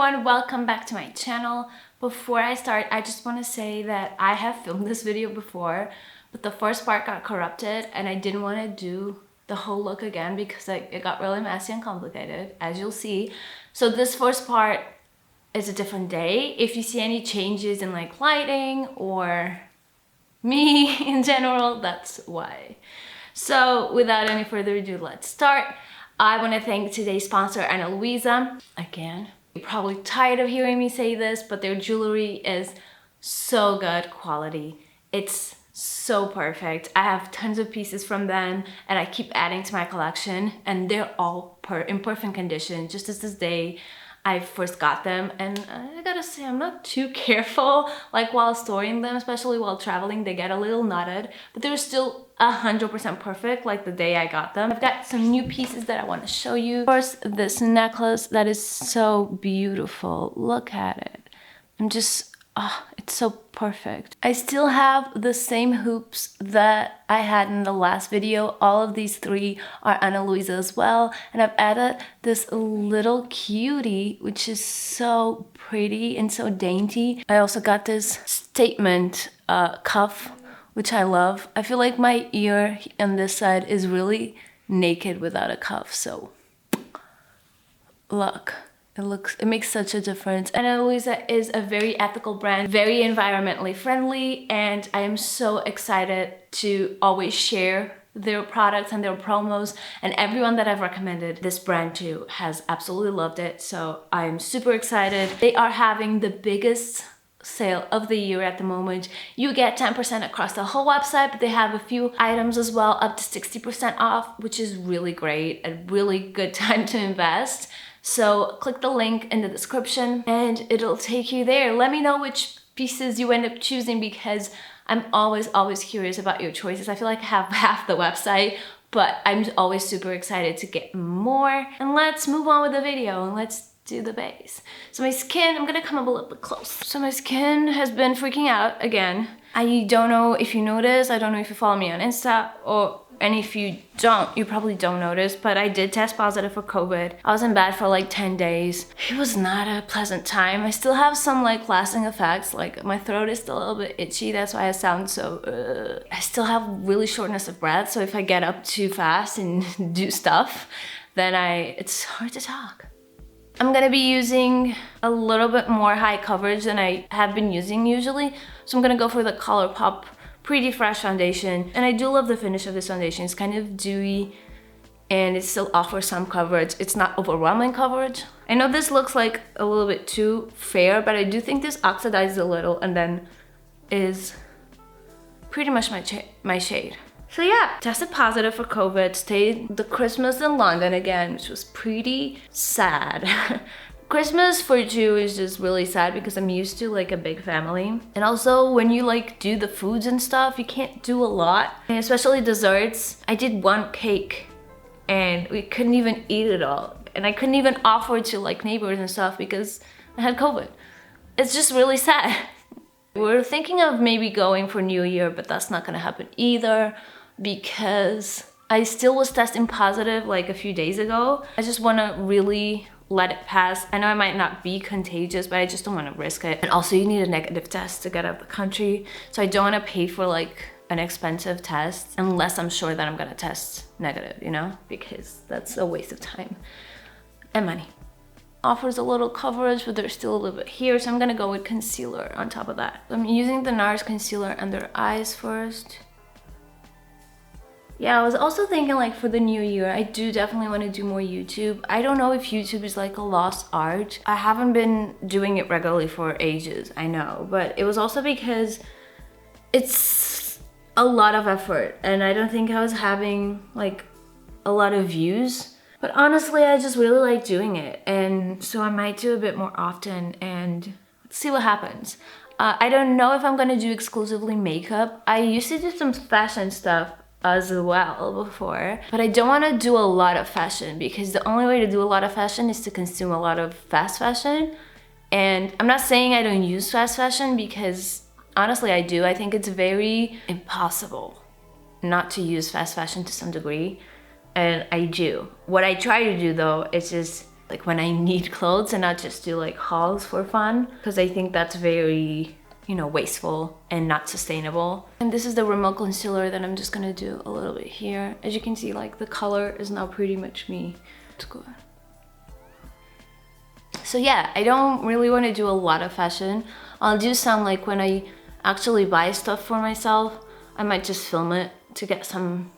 everyone, welcome back to my channel. Before I start, I just want to say that I have filmed this video before, but the first part got corrupted and I didn't want to do the whole look again because it got really messy and complicated, as you'll see. So this first part is a different day. If you see any changes in like lighting or me in general, that's why. So without any further ado, let's start. I want to thank today's sponsor, Ana Luisa. Again, you're probably tired of hearing me say this, but their jewelry is so good quality. It's so perfect. I have tons of pieces from them and I keep adding to my collection, and they're all in perfect condition, just as this day I first got them. And I gotta say, I'm not too careful like while storing them, especially while traveling. They get a little knotted, but they're still 100% perfect like the day I got them. I've got some new pieces that I want to show you. First, this necklace that is so beautiful. Look at it. I'm just, it's so perfect. I still have the same hoops that I had in the last video. All of these three are Ana Luisa as well. And I've added this little cutie, which is so pretty and so dainty. I also got this statement cuff, which I love. I feel like my ear on this side is really naked without a cuff, so look. It makes such a difference. Ana Luisa is a very ethical brand, very environmentally friendly, and I am so excited to always share their products and their promos, and everyone that I've recommended this brand to has absolutely loved it, so I'm super excited. They are having the biggest sale of the year at the moment. You get 10% across the whole website, but they have a few items as well, up to 60% off, which is really great, a really good time to invest. So click the link in the description and it'll take you there. Let me know which pieces you end up choosing, because I'm always curious about your choices. I feel like I have half the website, but I'm always super excited to get more. And let's move on with the video and let's do the base. So my skin, I'm gonna come up a little bit close. So my skin has been freaking out again. I don't know if you noticed, I don't know if you follow me on Insta, and if you don't, you probably don't notice, but I did test positive for COVID. I was in bed for like 10 days. It was not a pleasant time. I still have some like lasting effects, like my throat is still a little bit itchy, that's why I sound so I still have really shortness of breath, so if I get up too fast and do stuff, then it's hard to talk. I'm gonna be using a little bit more high coverage than I have been using usually, so I'm gonna go for the ColourPop Pretty Fresh foundation, and I do love the finish of this foundation. It's kind of dewy and it still offers some coverage. It's not overwhelming coverage. I know this looks like a little bit too fair, but I do think this oxidizes a little and then is pretty much my shade. So yeah, tested positive for COVID, stayed the Christmas in London again, which was pretty sad. Christmas for Jew is just really sad because I'm used to like a big family. And also when you like do the foods and stuff, you can't do a lot. And especially desserts. I did one cake and we couldn't even eat it all. And I couldn't even offer it to like neighbors and stuff because I had COVID. It's just really sad. We're thinking of maybe going for New Year, but that's not gonna happen either because I still was testing positive like a few days ago. I just wanna really let it pass. I know I might not be contagious, but I just don't want to risk it. And also you need a negative test to get out of the country. So I don't want to pay for like an expensive test unless I'm sure that I'm gonna test negative, you know, because that's a waste of time and money. Offers a little coverage, but there's still a little bit here. So I'm gonna go with concealer on top of that. I'm using the NARS concealer under eyes first. Yeah, I was also thinking like for the new year, I do definitely want to do more YouTube. I don't know if YouTube is like a lost art. I haven't been doing it regularly for ages, I know. But it was also because it's a lot of effort and I don't think I was having like a lot of views. But honestly, I just really like doing it. And so I might do a bit more often and see what happens. I don't know if I'm going to do exclusively makeup. I used to do some fashion stuff as well before, but I don't want to do a lot of fashion because the only way to do a lot of fashion is to consume a lot of fast fashion. And I'm not saying I don't use fast fashion because honestly I do. I think it's very impossible not to use fast fashion to some degree, and I do. What I try to do though is just like when I need clothes and not just do like hauls for fun, because I think that's very, you know, wasteful and not sustainable. And this is the RIMMEL concealer that I'm just gonna do a little bit here. As you can see, like the color is now pretty much me. It's good. So yeah, I don't really want to do a lot of fashion. I'll do some like when I actually buy stuff for myself. I might just film it to get some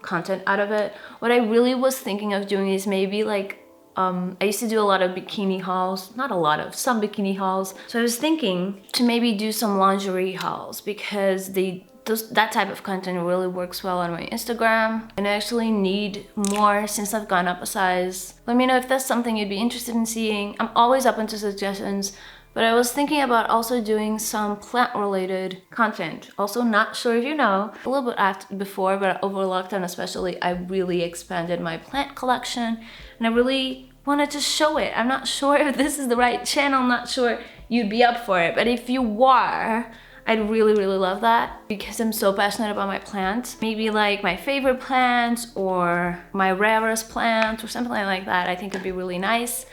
content out of it. What I really was thinking of doing is maybe like, I used to do a lot of bikini hauls, not a lot of, some bikini hauls. So I was thinking to maybe do some lingerie hauls because that type of content really works well on my Instagram. And I actually need more since I've gone up a size. Let me know if that's something you'd be interested in seeing. I'm always open to suggestions, but I was thinking about also doing some plant-related content. Also, not sure if you know, a little bit before, but over lockdown especially, I really expanded my plant collection and I really wanted to show it. I'm not sure if this is the right channel, I'm not sure you'd be up for it, but if you are, I'd really, really love that because I'm so passionate about my plants. Maybe like my favorite plants or my rarest plants or something like that. I think it'd be really nice.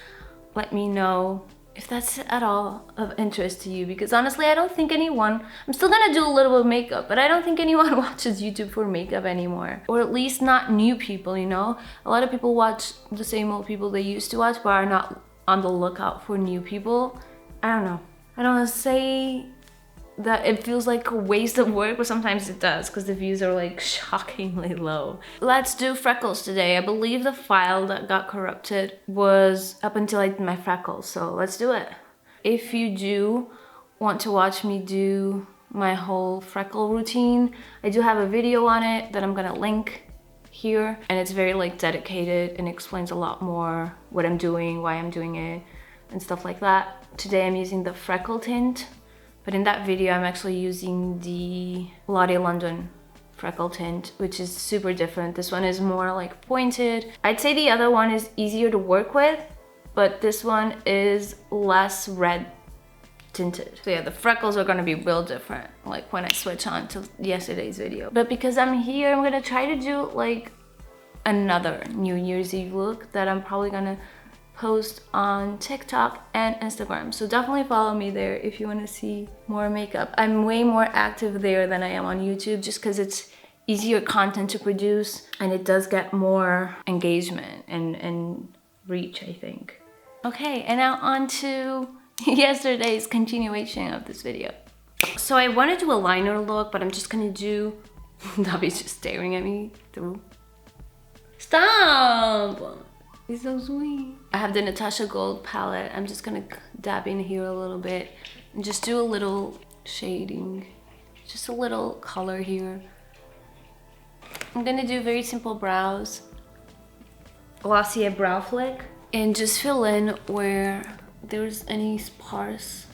Let me know if that's at all of interest to you, because honestly, I don't think anyone, I'm still gonna do a little bit of makeup, but I don't think anyone watches YouTube for makeup anymore. Or at least not new people, you know? A lot of people watch the same old people they used to watch, but are not on the lookout for new people. I don't know. I don't wanna say that it feels like a waste of work, but sometimes it does because the views are like shockingly low. Let's do freckles today. I believe the file that got corrupted was up until I did my freckles, so let's do it. If you do want to watch me do my whole freckle routine, I do have a video on it that I'm gonna link here, and it's very like dedicated and explains a lot more what I'm doing, why I'm doing it, and stuff like that. Today I'm using the Freckle tint. But in that video, I'm actually using the Lottie London Freckle tint, which is super different. This one is more like pointed. I'd say the other one is easier to work with, but this one is less red tinted. So yeah, the freckles are gonna be real different, like when I switch on to yesterday's video. But because I'm here, I'm gonna try to do like another New Year's Eve look that I'm probably gonna post on TikTok and Instagram. So definitely follow me there if you want to see more makeup. I'm way more active there than I am on YouTube just because it's easier content to produce and it does get more engagement and reach, I think. Okay, and now on to yesterday's continuation of this video. So I want to do a liner look, but I'm just gonna do... Dobby's just staring at me through. Stop! He's so sweet. I have the Natasha Gold palette. I'm just gonna dab in here a little bit and just do a little shading. Just a little color here. I'm gonna do very simple brows. Glossier brow flick. And just fill in where there's any sparse.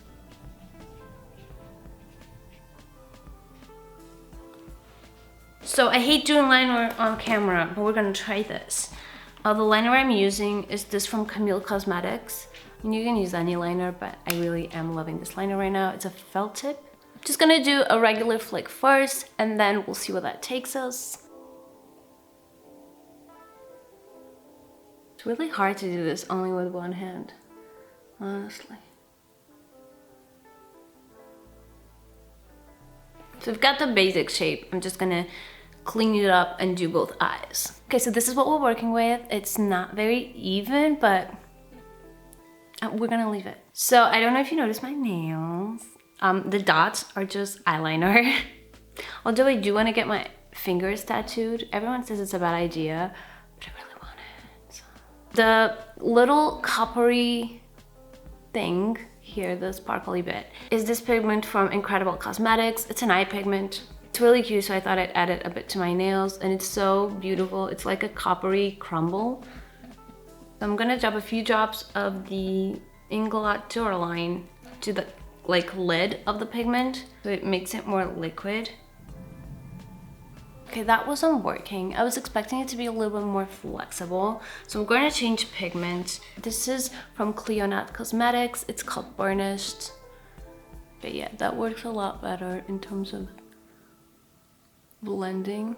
So I hate doing liner on camera, but we're gonna try this. The liner I'm using is this from CAMILLE Cosmetics. And you can use any liner, but I really am loving this liner right now. It's a felt tip. Just gonna do a regular flick first, and then we'll see where that takes us. It's really hard to do this only with one hand, honestly. So we've got the basic shape. I'm just gonna clean it up and do both eyes. Okay, so this is what we're working with. It's not very even, but we're gonna leave it. So I don't know if you noticed my nails. The dots are just eyeliner. Although I do want to get my fingers tattooed. Everyone says it's a bad idea, but I really want it. So. The little coppery thing here, the sparkly bit, is this pigment from NYE Cosmetics. It's an eye pigment. It's really cute, so I thought I'd add it a bit to my nails, and it's so beautiful. It's like a coppery crumble. So I'm gonna drop a few drops of the INGLOT Duraline to the like lid of the pigment, so it makes it more liquid. Okay, that wasn't working. I was expecting it to be a little bit more flexible, so I'm going to change pigment. This is from CLIONADH Cosmetics. It's called Burnished. But yeah, that works a lot better in terms of blending.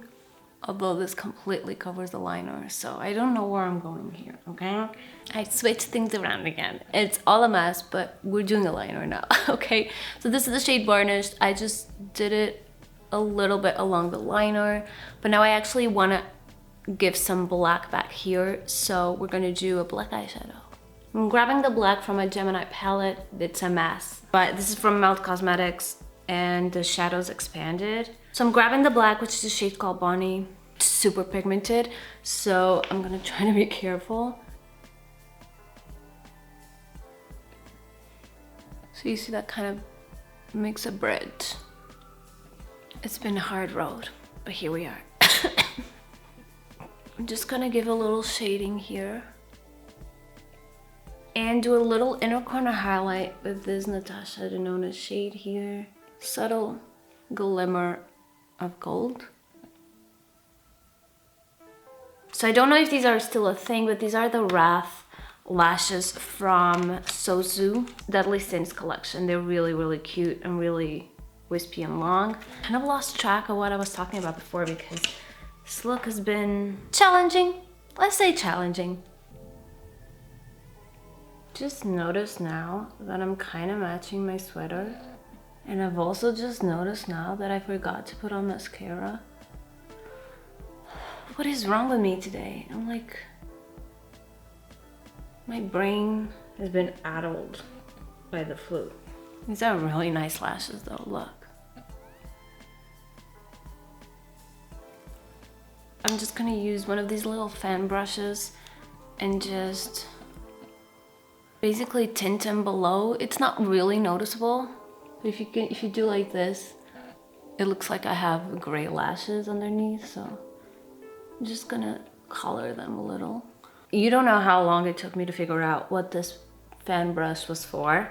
Although this completely covers the liner, so I don't know where I'm going here, okay? I switched things around again. It's all a mess, but we're doing a liner now, okay? So this is the shade Burnish. I just did it a little bit along the liner, but now I actually wanna give some black back here, so we're gonna do a black eyeshadow. I'm grabbing the black from a Gemini palette. It's a mess, but this is from Melt Cosmetics, and the shadows expanded. So I'm grabbing the black, which is a shade called Bonnie. It's super pigmented, so I'm gonna try to be careful. So you see that kind of makes a bridge. It's been a hard road, but here we are. I'm just gonna give a little shading here and do a little inner corner highlight with this NATASHA DENONA shade here. Subtle glimmer of gold. So I don't know if these are still a thing, but these are the Wrath lashes from SOSU Deadly Sins collection. They're really, really cute and really wispy and long. I kind of lost track of what I was talking about before because this look has been challenging. Let's say challenging. Just noticed now that I'm kind of matching my sweater. And I've also just noticed now that I forgot to put on mascara. What is wrong with me today? I'm like, my brain has been addled by the flu. These are really nice lashes though, look. I'm just gonna use one of these little fan brushes and just basically tint them below. It's not really noticeable. If you do like this, it looks like I have gray lashes underneath, so I'm just gonna color them a little. You don't know how long it took me to figure out what this fan brush was for.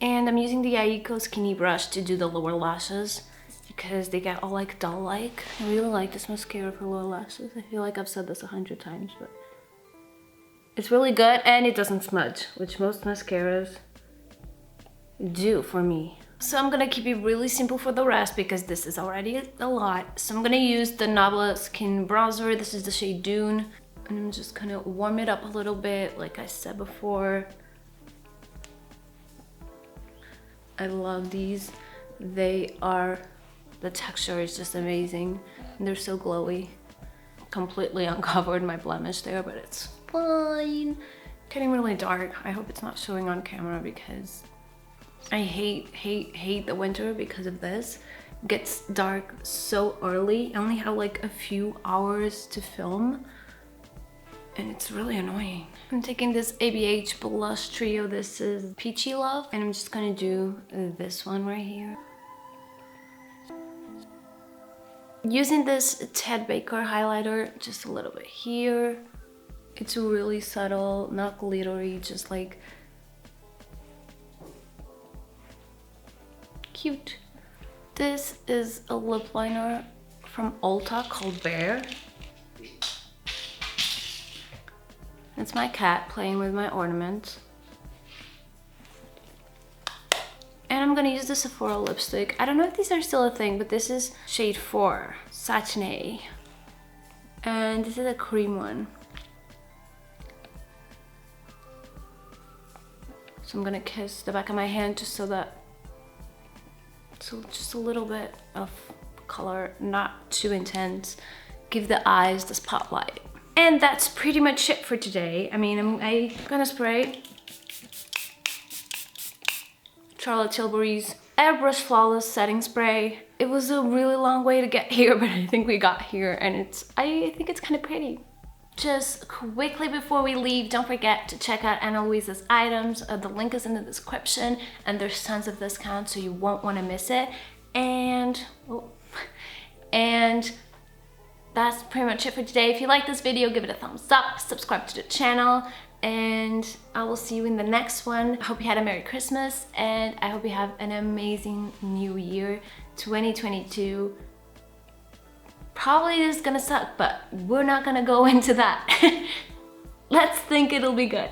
And I'm using the Eyeko skinny brush to do the lower lashes because they get all like doll-like. I really like this mascara for lower lashes. I feel like I've said this 100 times, but it's really good and it doesn't smudge, which most mascaras do for me. So I'm gonna keep it really simple for the rest because this is already a lot. So I'm gonna use the NABLA skin bronzer. This is the shade Dune. And I'm just gonna warm it up a little bit, like I said before. I love these. The texture is just amazing. And they're so glowy. Completely uncovered my blemish there, but it's fine. Getting really dark. I hope it's not showing on camera because I hate the winter because of this. It gets dark so early. I only have like a few hours to film and it's really annoying. I'm taking this ABH blush trio. This is Peachy Love, and I'm just gonna do this one right here. Using this Ted Baker highlighter, just a little bit here. It's really subtle, not glittery, just like cute. This is a lip liner from ULTA called Bear. It's my cat playing with my ornament. And I'm gonna use the SEPHORA lipstick. I don't know if these are still a thing, but this is shade 4, Satine. And this is a cream one. So I'm gonna kiss the back of my hand just so that, so just a little bit of color, not too intense. Give the eyes the spotlight. And that's pretty much it for today. I mean, I'm gonna spray Charlotte Tilbury's Airbrush Flawless Setting Spray. It was a really long way to get here, but I think we got here, and I think it's kind of pretty. Just quickly before we leave, don't forget to check out Ana Luisa's items. The link is in the description, and there's tons of discounts, so you won't want to miss it. And that's pretty much it for today. If you like this video, give it a thumbs up, subscribe to the channel, and I will see you in the next one. I hope you had a Merry Christmas, and I hope you have an amazing new year. 2022 probably is gonna suck, but we're not gonna go into that. Let's think it'll be good.